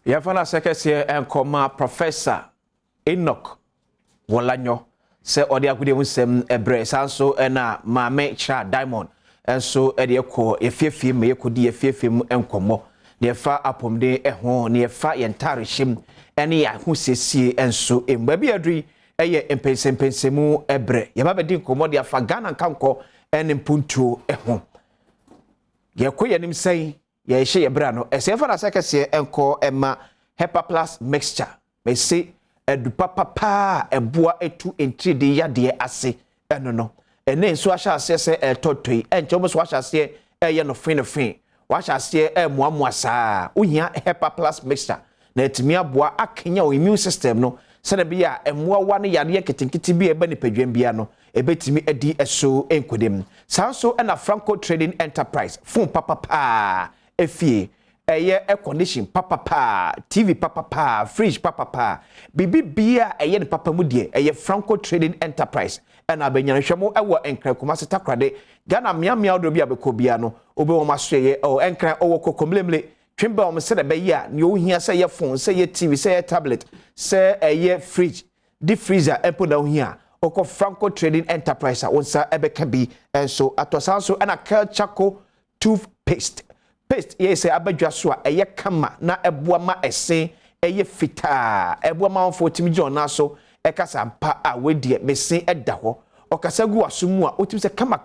Yafana sekese enkoma Professor Enoch Wolanyo se odi agude nsem ebre sanso na Mame Cha Diamond enso ede ekọ efiefie me ekodi efiefie mu enkomo ne fa apomde eho ne fa yentare him ene ya hu sesie enso emba bi adri eye mpensenpensenmu ebre ye babedi nkomo de afa Ghana kanko ene mpuntu eho ye koyenim sei ye hye ye bra no esefa na sekese enko ema Hepa Plus mixture me se edu papa eboa etu entridi yade ase eno no ene nso ahya ase se etotoi encho so ahya ase eye no fin wa ahya ase moamoa saa ohia Hepa Plus mixture na etimi aboa akenya o immune system no se na bia emoa wa ne yade ketinkiti bi eba nipadwam bia no ebetimi edi eso enkodem sanso na Franco Trading Enterprise fun papa efie eye air condition papa TV papa fridge papa bibi bia eye ne papa mu de eye Franco Trading Enterprise na abanyanhwemo ewo enkran Kumasi takrade Ghana miamia odo bia bekobia no obe wo masoye o enkran owo kokomlemle twemba o mse de be ya ne ohia se ye phone se ye TV se ye tablet se eye fridge deep freezer epo na ohia oko Franco Trading Enterprise wonsa ebeka bi enso atosanso na Chaco toothpaste ye say abadwa so a eye kama na eboa ma esen eye fita eboa ma onfo timi John na so ekasa mpa a wedie mesen eda ho okasa gu asomu a otimi se kama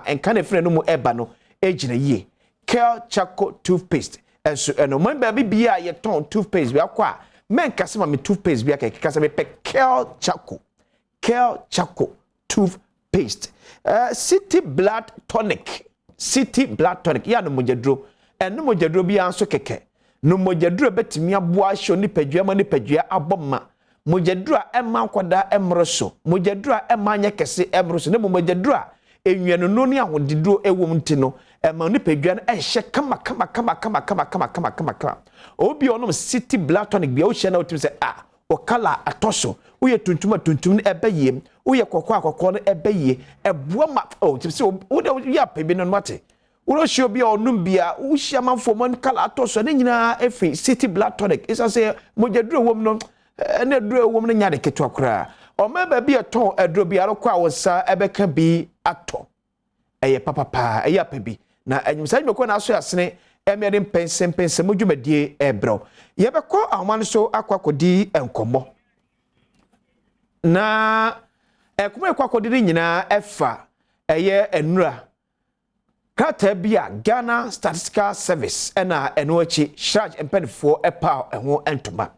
enka na fire no mu eba no ejina yie Chaco toothpaste enso eno man ba bia ye ton toothpaste bia kwa men kasa ma me toothpaste bia kasa me pe Chaco toothpaste City blood tonic ya no mojedro eno mojedro bia anso keke no mojedro betimi aboa hyo ni padua ma ni padua aboma mojedro a ema kwada emroso mojedro a ema anya kese emroso ne mojedro a enwenu no ni ahodidro ewom ntino ema ni padua na ehye kama obi onom City blood tonic bia o hye na otim se o kala atoso uye tuntum ne ebeyem uye kokko ne ebeye eboa ma o tim se o ya pebe no mate wo hye obi onum bia wo hye manfo mon kala atoso ne nyina efi City blood tonic isa se mojeduro wom no ne duro wom ne nyade ketwa kra o ma ba bia ton eduro bia ro kwa wosa ebeka bi ato eye papa eye apabi na anyimsa dweko na aso asene emere mpensenpensenmu dwumadie ebro yebekọ ahoma so akwakodi enkomo na ekuma ekwakodi nyina efa eye enura krata bia Ghana Statistical Service ena eno achi charge empenfo epa eho entoma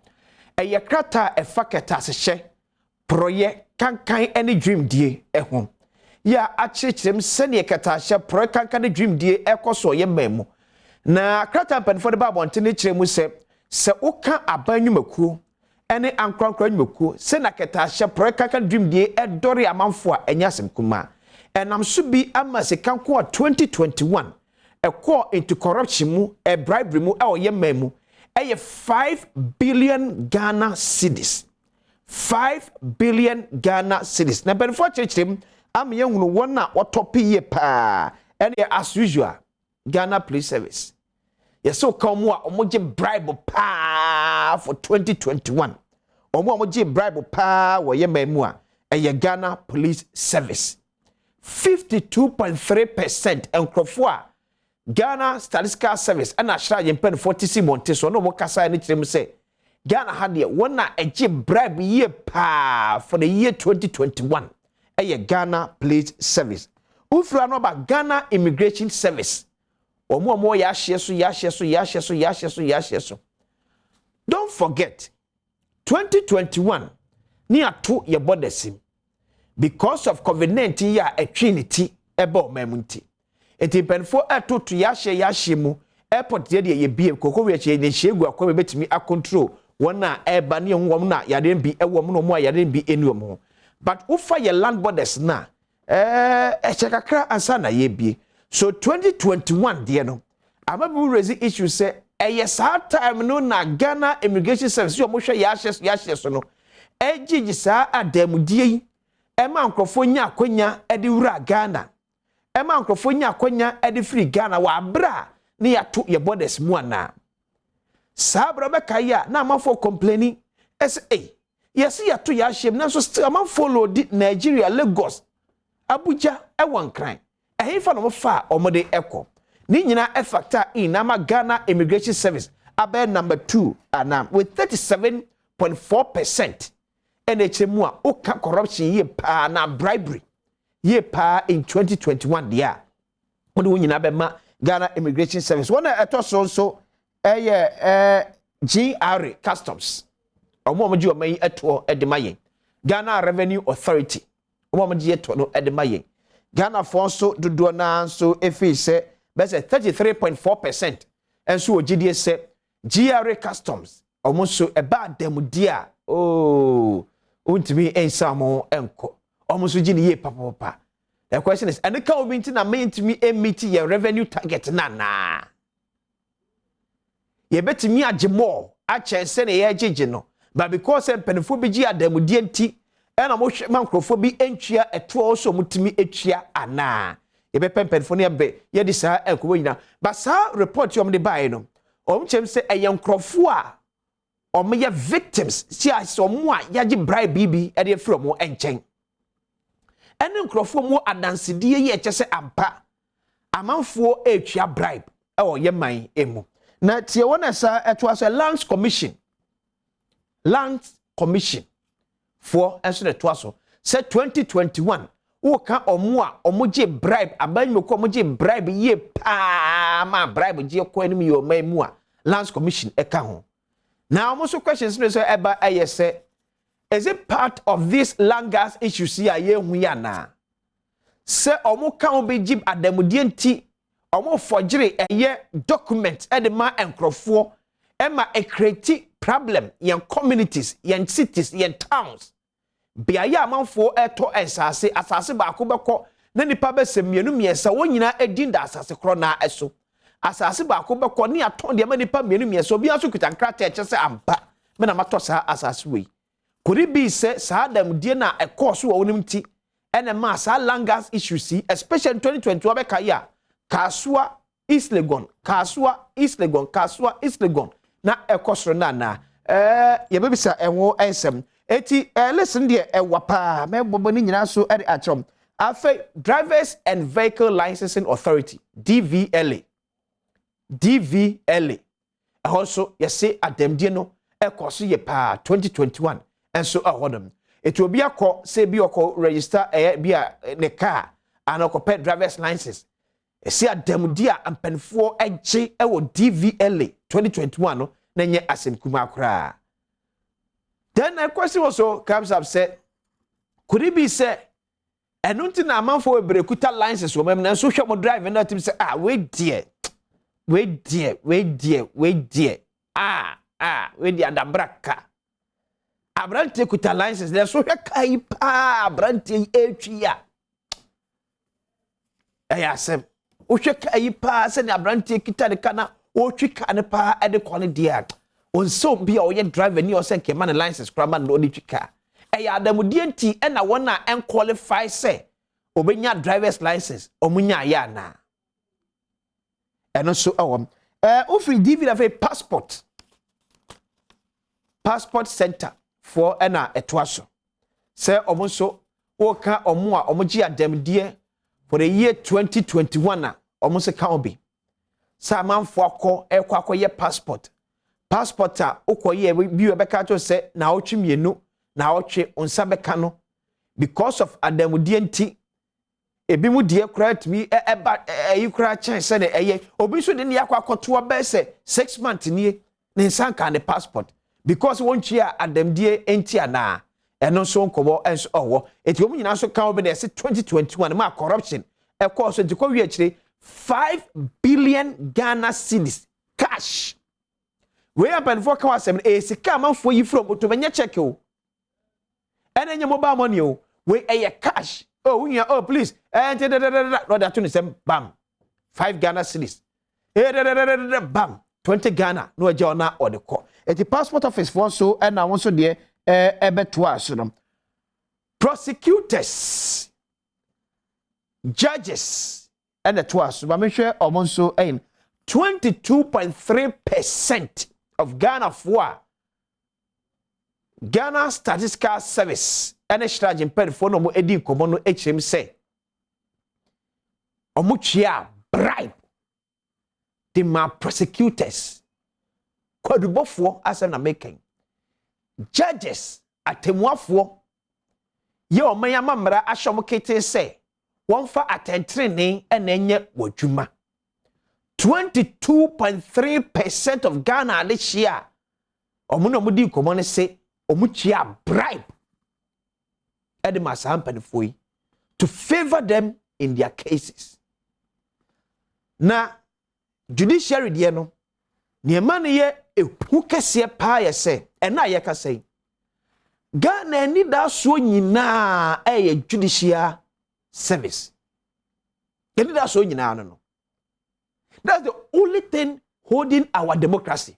eye krata efa keta sehye proye kankan ene dream die eho ya achirechirem sene keta hye proye kankan dream die ekoso ye mamu na krata empenfo de babonte ne kiremu se oka abanyumakuo ene ankrankra nyumakuo se na keta hye proye kankan dream die edore amanfo a enyasem kuma enam so bi amase kanko 2021 ekọ into corruption mu bribery mu ye mamu 5 billion Ghana cedis 5 billion Ghana cedis na benefo chirechirem am ye hunu wona otopi ye pa ene as usual Ghana Police Service yeso kamu a omoje bribe pa for 2021 omoje bribe pa wo ye mamu a Ghana Police Service 52.3% enkrofo a Ghana Statistical Service ana hra ye pen 40 monte so no mo kasa ni kirem se Ghana ha de wona eje bribe ye pa for the year 2021 Ghana Police Service ufra no ba Ghana Immigration Service omo ya hye so don't forget 2021 ni ato ye bordersim because of COVID-19 ya etwinity eba omamunti enti penfo atoto ya hye mu airport ye bie kokko we hye ne hyegu akwa betimi a control wona eba ne nwom na yade bi ewom no mo yade bi enuom ho but ufa ye land borders na chekakra ansa na ye bie so 2021 de no amabu raise issue say sa time no na Ghana Immigration Service yo mo hwe ya hye so no ejigisa adamudie ema nkrofo nya akonya edi wura Ghana ema nkrofo nya akonya edi free Ghana wa bra ne yato ye borders mu ana sabra be kaya na amafo complaining yes ya to ya shem na so still am follow di Nigeria Lagos Abuja wan kran ehimfa no mo fa omode ekọ ni nyina factor in na ma Ghana Immigration Service abe number 2 anam with 37.4% NHMU a oka corruption ye pa na bribery ye pa in 2021 dia wode wo nyina be ma Ghana Immigration Service wona eto so GRA Customs omomoji omayi eto edemaye Ghana Revenue Authority omomoji eto no edemaye Ghana fonso dodo na so efi se be se 33.4% enso ogidie se GRA Customs omonso eba demudia untimi ensamo enko omonso gini ye papa. The question is, and the cow meeting na me meet your revenue target na. Ye bet me a more a chance and a no, but because I'm penophobi at them with DNT and a motion macrophobi entria a two also mutimi etria ana. Ye be penphonia be ye desire and coina, but sir report you on the buy no. Chem say a young crofua or me victims. See, I saw more yaji bribe bibi at the from more enchain. Ene nkrofo mo adansedie ye kyese ampa amanfo etwa bribe ye man emu na tie wona sa eto aso lands commission for enso eto aso say 2021 wo ka omoje bribe abanyo ko omoje bribe ye pa ma bribe je ko anim yo man mu a lands commission eka ho na omo questions no so eba ayese. Is it part of this land gas issue see aye hu ya na se omo kan obi jib adamudie nti omo forgery eye document e de ma enkrofo e ma e create problem yen communities yen cities yen towns bia ya amanfo eto asase ba ko beko na nipa be semienu miesa wonyina edinda asase kro na eso asase ba ko beko ni aton de ma nipa mienu miesa obi aso kutankrata e chese ampa me na matosa asase we. Could it be said, Sadam Diana a course or unity and a mass langas issue see, especially in 2020, Kaya, Kasua East Legon, Kasua East Legon, na a course nana. Ye baby sir, and wo ansem. Listen dear, a wapa, me bobonina so at the atom. Afe Drivers and Vehicle Licensing Authority, DVLA. Also, you say at them Diano, a course ye pa 2021. And so ahodom it will be a call say be register be a ne car and a pet driver's license see a demudia and Ampofo-Adjei DVLA 2021 no na nye asem kuma kra. Then a question also comes up said, could it be said and until na man for a brekuta license woman na so hwe mo drive na tim say wait dear we dear we dear da braka abrante kuta license le so hwe kai pa abrante etwia ayasem o hwe kai pa se ne abrante kita de kana o twika ne pa e de kone dia on so bia o ye driver ni o se ke man license krama no de twika adamudie nti e na wona en qualify se obenya driver's license omunya ya na eno so ofri DV of a passport center for ena etwaso say omonso oka omo a omoji adamdie for the year 2021 a omonso ka obi sa manfo akọ ye passport a okoye bi we beka to say na otwemienu na otwe onsa beka no because of adamdie nti ebi mu die krat mi eba yi kra chen se ne eye obi so de ne yakwakoto ba se 6 months nie ne nsanka ne passport because won chia adamdie enti ana eno so nkobo enso owo eti omu nyina so kan obi na se 2021 ma corruption e course enti ko wi akire 5 billion Ghana cedis cash we happen for ka wasem sika manfo yi from to benye check o enenye mobile money o we cash. Oh, please. And no, that one is bam. 5 Ghana cedis. Bam. 20 Ghana. No Jona or the call. At the passport office for so and I also there prosecutors, judges, and the twas. But I'm sure almost so 22.3% of Ghana for Ghana Statistical Service ene strategy mpedfo no mo edi nkomo no echem say omuchia bribe the ma prosecutors kwadubofo asem na making judges atemuafo ye omanyama mra ahom kete say wonfa atentrene ene enye wodwuma 22.3% of Ghana this year omuno mudi nkomo ne say omuchia bribe Edema Sampanifui to favor them in their cases. Na judiciary die no niema ne ye ehu kese pa ye se ena ye ka sei Ghana ni da so nyina eye judicial service. Ni da so nyina no. That's the only thing holding our democracy.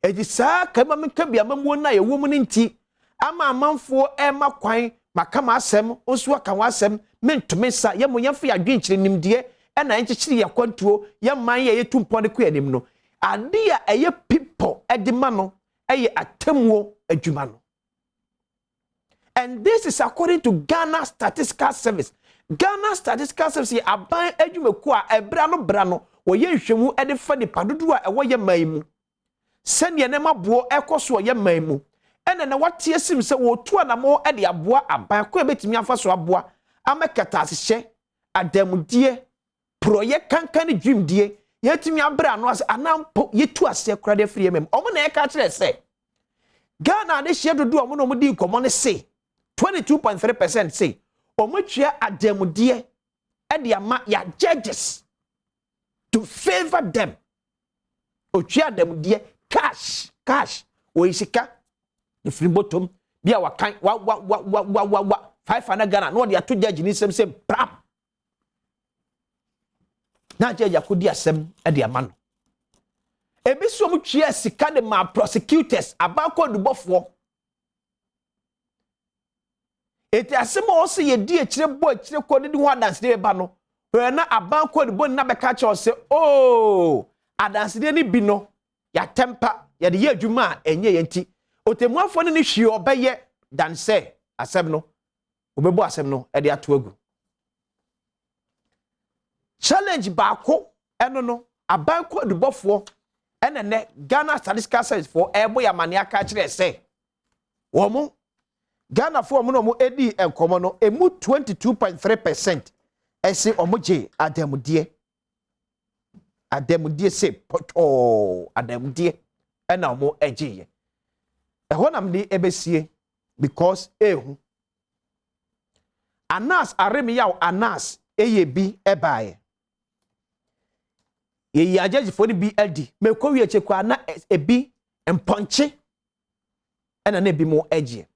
Edisa kama menka bia mamu na ye womu nti ama amanfo ema kwan makama asem onso aka wasem mentumesa ye monyafa ya dwenkyire nimde ena enkyekire ya kwantuo ye man ye yetumpo ne ko anim no ade a eye people edima no eye atemuo adwuma no. And this is according to Ghana Statistical Service. Ghana Statistical Service aban adwumaku a ebra no wo ye nhwemu ede fa nipa dodo a ewo ye man mu senya ne mabuo ekoso ye man mu ene na watie sim se wo tu anamo e de aboa aban ko ebetimi afaso aboa amekata asehye adamudie proye kankan dwimdie yetimi abra no ase anampo yetu ase kura de free mem omo na e ka kire se Ghana de hye dodo omo no mudi nkomo ne se 22.3% say omo twia adamudie e de ama ya judges to favor them otwia adamudie cash o isika the free bottom bia wakan wa 500 Ghana no de ato judge ni sem pram na judge akodi asem e de ama no ebiso mu twia sika de ma prosecutors abanko dubofo eti asem o se ye di ekire bo ekire ko de ho dance de ba no na abanko dubo na be ka che o se oh adanse de ni bi no ya tempa ya de ye adwuma enye yenti otemuafo ne ni hwie obeye dan se asem no obebu asem no e de ato agu challenge baako eno no abanko dubofo enene Ghana Statistical Service for ebo ya mane aka kire se wo Ghana for no mo edi enkomo no emu 22.3% ese omogye adamudie se poto adamudie ena omo egye eho nam de ebesie because ehu anas aremi yaw anas eyebi ebaye ye ajeji foni bi edi mekowi echekwa na ebi emponche ena na ebi mo egye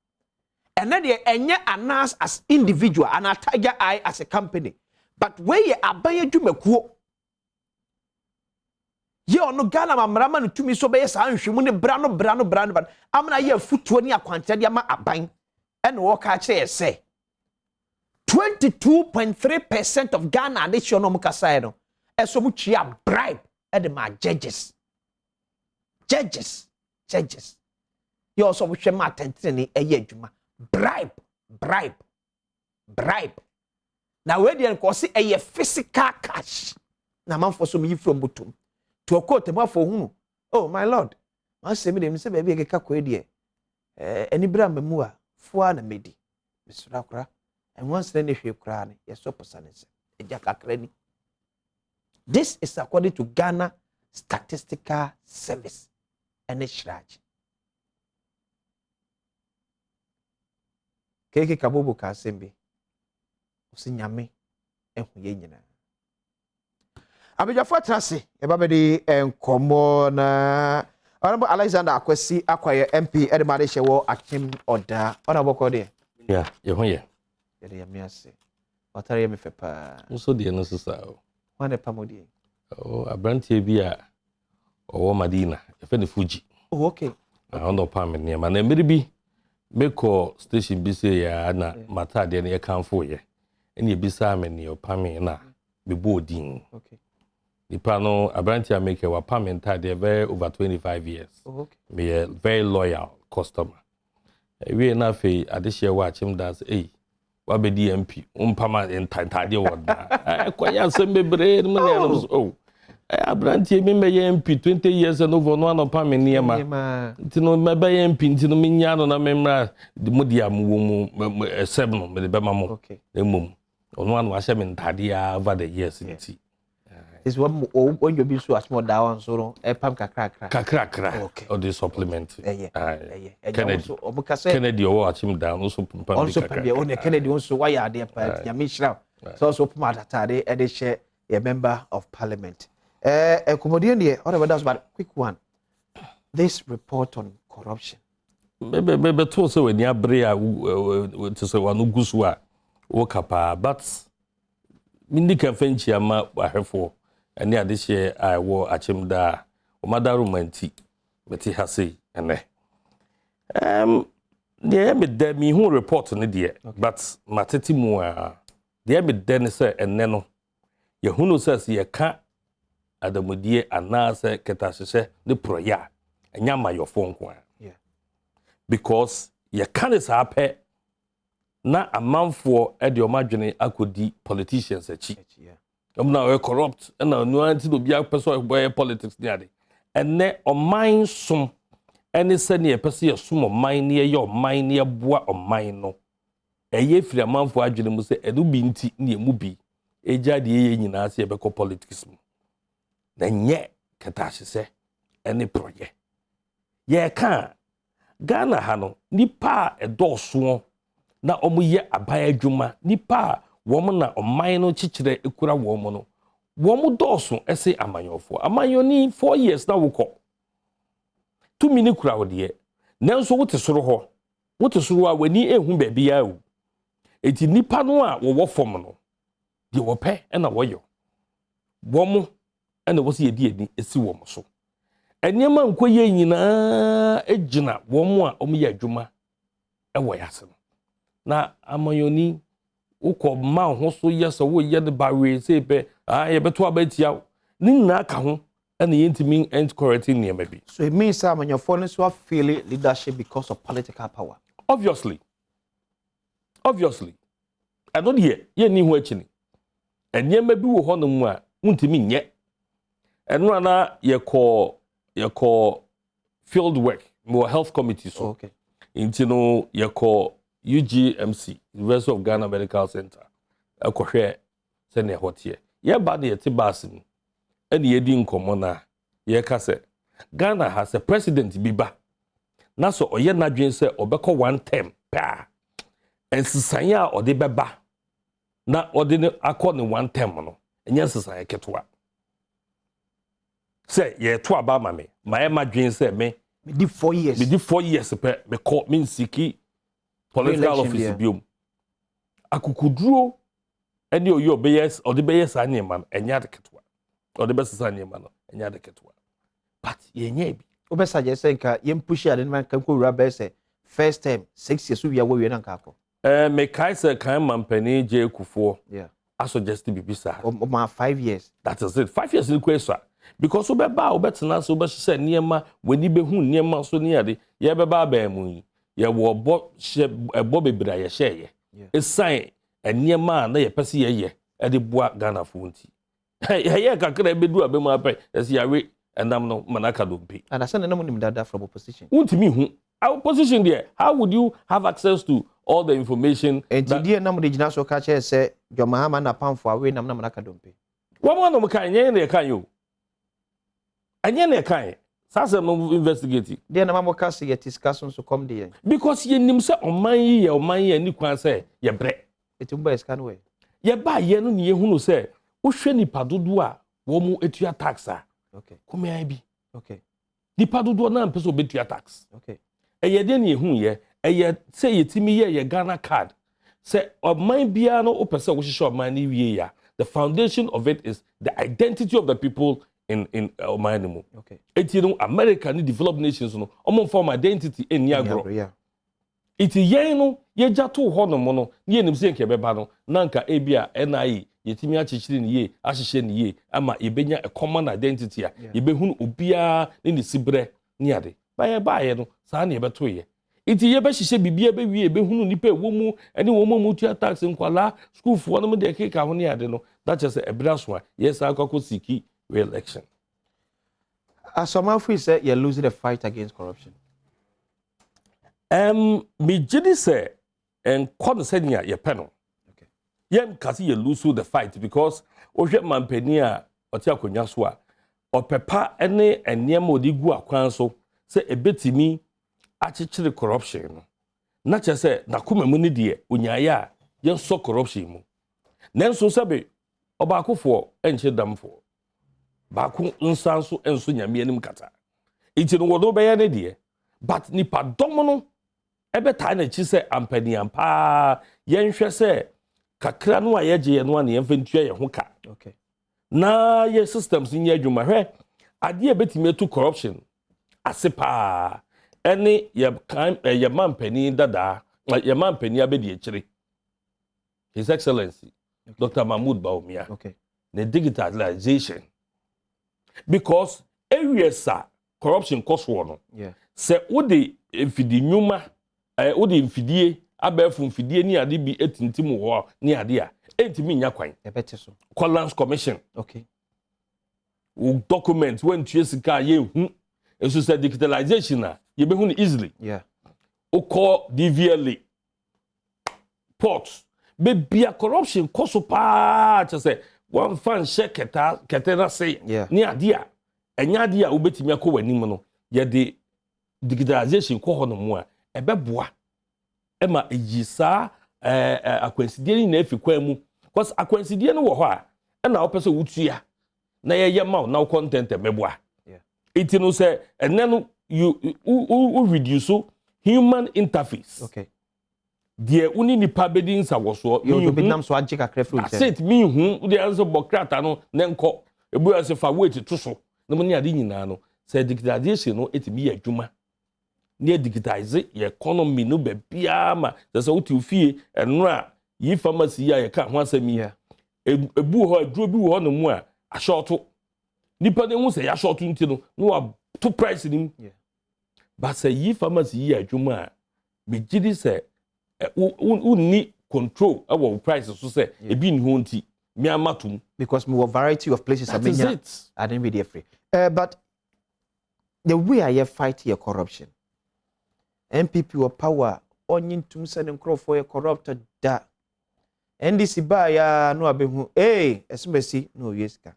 ena de enye anas as individual and Tiger Eye as a company but where ye abaye dwumakuo ye ono Ghana mamrama no tumi so be sa nhwemu ne bra no amna ye futuo ni akwantade ama aban ene wo ka kire se 22.3% of Ghana nation no mukasai no eso mu twia bribe e de ma judges ye also hwe ma atentene eye adwuma bribe na we dey ko se eye physical cash na manfo so mi from butum to quote ma for hu oh my lord ma se mi dem se ba bi ekeka ko de eni bra mamu a fo na medi misura kura and once then hwe kura ne ye so posane se eja kakra ni. This is according to Ghana Statistical Service and Shraj keke kabobo ka sembe osinyame ehu ye nyina abejafo trase ebabedi enkomo na Honorable Alexander Akwasi Akwaye MP Edemade Hyewo Akim Oda ona boko de ya ye ho ye ye me ase otare ye me fepa so de no so sa o wane pamodi o abrantie bi a owo Madina efe ne Fuji oh okay ono pam ne ma na mmiri bi meko station bi se ya na mata de ne ye kanfo ye ene bi sa me ne opam na be bodin okay nipa no abrantia make a payment they very over 25 years. Okay. Me a very loyal customer. We na fe adehye watch him that wa be DMP umpama entantade word na kwanya sem bebre no na no abrantie me MP 20 years and over no anopa me niema ntino me be MP ntino me nya no na memra de modia mu no me de be mamo emum ono anu ahye me ntade over the years nti is when you be so small down so pam kakra or the supplement Kennedy or watch him down also pam Kennedy also why are there pa ya me shira so also pam atade e de share a member of parliament comedian here all about that but quick one this report on corruption be to so when ya bre a to say wanu gusu a wo kapa but mindika fenchi ama ahefo ene adehye I wo achim da o madaru manti beti hase ene dey me de me hu report ne de but mateti mu a dey me de ne say ene no ye hunu say ye ka adamudie anase ketahye ne proya enya mayofo nko because ye ka ne sa pe na amanfo e de o madwene akodi politicians achi na we corrupt na no anti do bia person boy politics ni ade enne o man som ene se ne pese ye som o man ne ye o man ne boa o man no eye firi amanfo adwene mu se edu bi nti ne emu bi eja de ye nyina se ye be ko politics mu na nye katache se ene proje ye ka Ghana ha no nipa edoso na omu ye aban adwuma nipa womo na oman no chichire ekura womo no womo doso ese amanyofo amanyoni 4 years na wukọ 2 mini kura wode nanso wote soro ho wote soro a wani ehu ba bia o eti nipa no a wo fom no de wo pe na woyo womo na wo se yedi edi esi womo so enema nkoye nyina ejina womo a omu ye adwuma ewo yase na amanyoni ukọ ma ho so yes wo ye de bawe say be ye beto abatia ni na ka ho na yentimi end correcting niam bi so it means amanyofo no so feel leadership because of political power obviously I don't ye ni ho akini eniam bi wo ho no mu a untimi nye eno na ye call field work more health committee so okay intino ye call UGMC, University of Ghana Medical Center. Akohwe se ne hotie. Ye ba de yete basim. Ene ye di nkomo na ye ka se Ghana has a president biba. Na so oye nadwen se obekọ one term pa. Ensisan ya ode beba. Na ode ne akọ ne one term no. Enye ensisan ketwa. Se ye to aba ma me. Ma ye madwen se me di 4 years. Me di 4 years pe me call me siki political office biom akukuduro ene oyi obeyes ode beyes anyema enya de ketwa ode besesa anyema no enya de ketwa but yenye bi obesa je nka yem push ade man kan ko wura be se first time 6 years we we na nka akọ me kai se kan mampani je kufo I suggest bibisa ma 5 years that is it 5 years ni kwesa because obeba obetena so obehye niema wani behu niema so ni ade ye beba ba mu ye wo bo bebra ye sheye esan eniema na ye pese ye de boa Ghana fo nti ye kakra bedu abemu apai yes yawe enam no manaka dompe and asan na munim dada from opposition untimi hu opposition there how would you have access to all the information and die na mo de gina so ka che se Jomahama na pamfo awe nam na manaka dompe wo no kan ye na ye kan yo anya na kan sasa no investigate dey na mamo ka se ye discussion so come dey because ye nim se oman ye ni kwan se ye bre etumba escan we ye ba ye no ne ye hunu se wo hwe nipa dodo a wo mu etua tax a okay come ai bi okay nipa dodo na mpeso betua tax okay ye de ne ye hu ye se ye timi ye Ghana card se oman bia no opese wo hwehwe oman ni wie ya the foundation of it is the identity of the people in oman. Okay. Etino America ni developed nations no omo form identity eni agro. Yeah. Iti yen no ye jato ho no mo no ye nim se nke beba no na nka ebia NIE yetimi achichiri ni ye ahihye ni ye ama yebenya a common identity a yebehunu obia ne sibre ne ade baye no saa na yebeto ye iti yebehihye bibia be wie ebehunu nipa ewomu ene womu tua tax nkwala school fo no de keka ho ne ade no that just a braso yes akoko siki re-election. As someone who say you're losing the fight against corruption. Me jidi say and kon senya ye peno. Okay. Yem kasi you lose the fight because ohwe mampani a oti akonwa so a opepa ene eniem odi gu akwan so say ebetimi achichire corruption no. Na che say nakoma mu ni de onyaye a yen so corruption mu. Nenso sabe obakofo enche damfo. Baku nsanso enso nyame anim kata. Iti no wodo be ya ne de but nipa dom no ebe ta na chi se ampani ampa yenhwe se kakra no ayeje ye no na yemfentua ye ho ka. Okay. Na ye systems nye adwuma hwe ade ebetime to corruption asepa ene ye mampani dada ye mampani abedi ekire. His Excellency Dr. Mahmoud Bawumia. Okay. The digitalization because areas corruption cost one. Yeah. Se odi mfidi nyuma odi mfidie abefu mfidie ni ade bi etintim ho ni ade a entimi nya kwan ebete so Collins Commission. Okay. We document when sika ye hu eso se digitalization na ye be hu easily. Yeah. O call DVLA ports be bia corruption cost pa say one fan share ketera say ni ade a enya ade a obetimi akọ wanim no ye de digitalization ko hono mu a ebeboa ema ejisa akwansidie ni na afikwa mu because akwansidie no wo ho a na opese wutua na ye ma na content emeboa iti no say enne no you reduce human interface. Okay. Die uni nipa bedin sa woso you be nam so agye kakra fru set me hu de answer bokrata no ne nko ebu ase fa wait to so na mo ni ade nyina no say digitalization no etimi adwuma ne digitize your economy no be bia ma say uti fie enra yi pharmacy ya ye ka ho asemi ebu ho aduro bi wo no mu a ashorto nipa de hu say ya shorto nti no wa to price nim but say yi pharmacy ya adwuma a be gidi say unni control our prices so say ebi ni ho nti me amatum because me a variety of places I didn't be there free but the way I fight your corruption MPP or power onyin tum send nkro for corrupted da NDC ba ya no abehu esmesi no yeska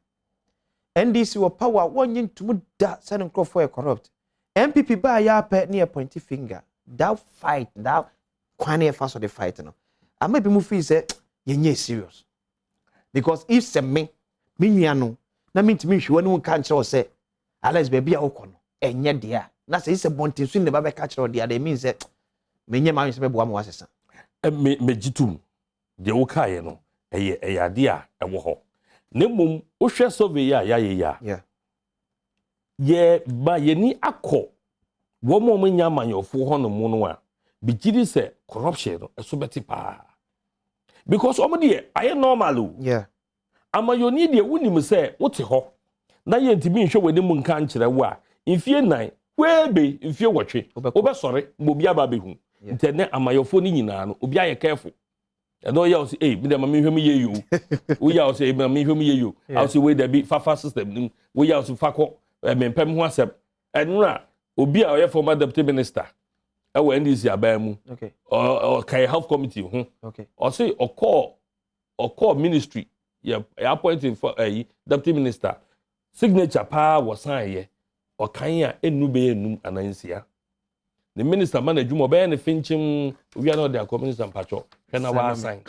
NDC or power onyin tum da send nkro for corrupt MPP ba ya pe near pointy finger that fight that kwane fa so the fight no ama bi mu feel say yenye serious because if se me nua no na me ntimi hwe wonu kan kire o say Alex baby a wokọ no enye de a na say se bontin so ne ba be ka kire o de a dey mean say menye ma nse be boa mo asesa me jitum de wo kae no eye ade a ewo ho ne mum wo hwe survey ya yeah ye ba ye ni akọ wo mo nya manyofo ho no mu no a bigidi say corruption no eso beti pa because omde aye normal yeah ama yo ni de wunim say wote ho na ye ntimi nhwe wani mu nka nkire wo a mfie nan webe mfie wotwe obe sore mbobi aba behu ntene amayofo ni nyina no obi aye careful no ya o say me dem me hwem ye yo wo ya o say me hwem ye yo I say we there be fafa system nim wo ya o say fakọ mempem ho asem enra obi a oye former deputy minister ewe NDC abamu okay or kai health committee okay or say or call ministry yeah appointing for deputy minister signature pa was sign ye or kan ya enu be enum anansia the minister man adwuma be ne finchim we are not their communist and patro can our sign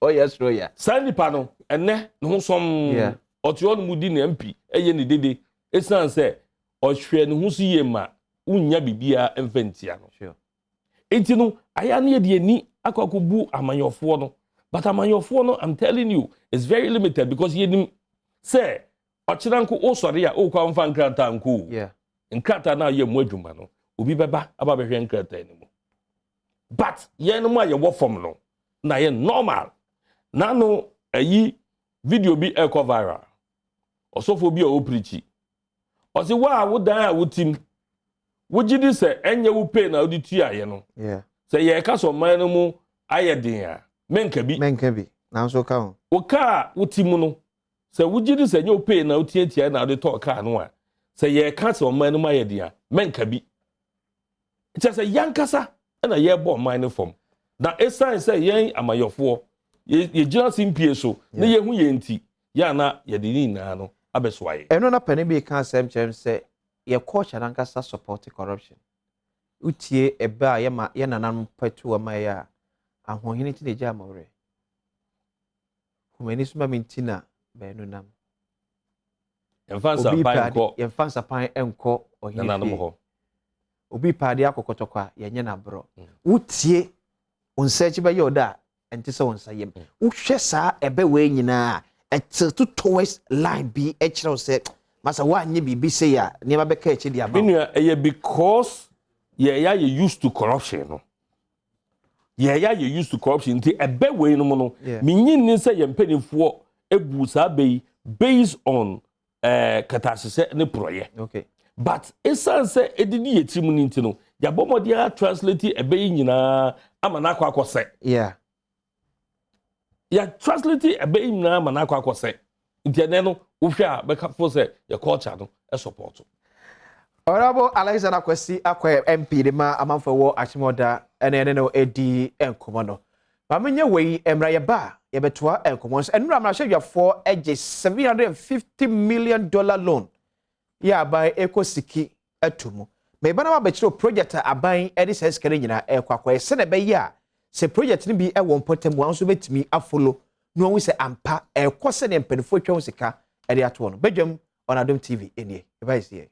oh yes roya sign pa no enne no som yeah otio no mudi na MP eye ne dede esan say o hwe ne hu si ye ma unya bibia emfentia no sure enti no aya na ye de ni akwakubu amanyofo no but amanyofo no I'm telling you it's very limited because ye nim say ochiranko o sori a o kwa mfa nkrata nko yeah nkrata na ye mu adwuma no obi beba aba behwe nkrata ni mu but ye no ma ye wo form no na ye normal na no ayi video bi echo viral osofo bi o preachi o se wa wo dan a wotim wo gidi se enye wo pay na odi tuaye no se ye ka so man no mu ayedin a menka bi na so ka ho wo ka wotim no se wo gidi se enye wo pay na odi tia na odi to ka no a se ye ka so man no ayedin a menka bi che se yankasa na ye bo man no fom na esan se yen amayofo ye gina simpie so na ye hu ye nti ya na ye de ni na no abeswaye eno na pane bi kan sem chem se ye culture nankasa support corruption utie ebe a ye nanam patu ama ya ahohene ti deja amore kumeni suma mintina benu nam Yemfansa pan enko ohine obi pade akokotokwa ye nye na bro utie onsechi be yoda enti se wonsayem uhwe saa ebe we nyina to towards line bi ekire se masa wa nye bibi se ya niam be ka echi dia ba because ye used to corruption no ye used to corruption nti ebe we no no minyin ni se ye mpanifo ebu saa be based on katasese ne proye okay but esanse edidi yetimu ni nti no ya bomodia translate ebe nyina ama na akwa ya translate ebe nyina ama na akwa se nti ene no wo hwe a beka fo se ya culture no e support Honorable Alexander Kwesi akwa MP de ma Ampofo-Adjei ene no edi enkomo no ma menye wei emra ye ba ye betoa enkomo so enura ma hwedwafo Adjei $750 million loan ya aban ekosiki atumu me bana ma bekiro project aban edi seskere nyina ekwakwa se na be ya se project ni bi ewo mpotem wan so betimi afolo no hu se ampa ekose ne mpanifo twon sika edi ato no Badwam on Adom TV enie e ba isi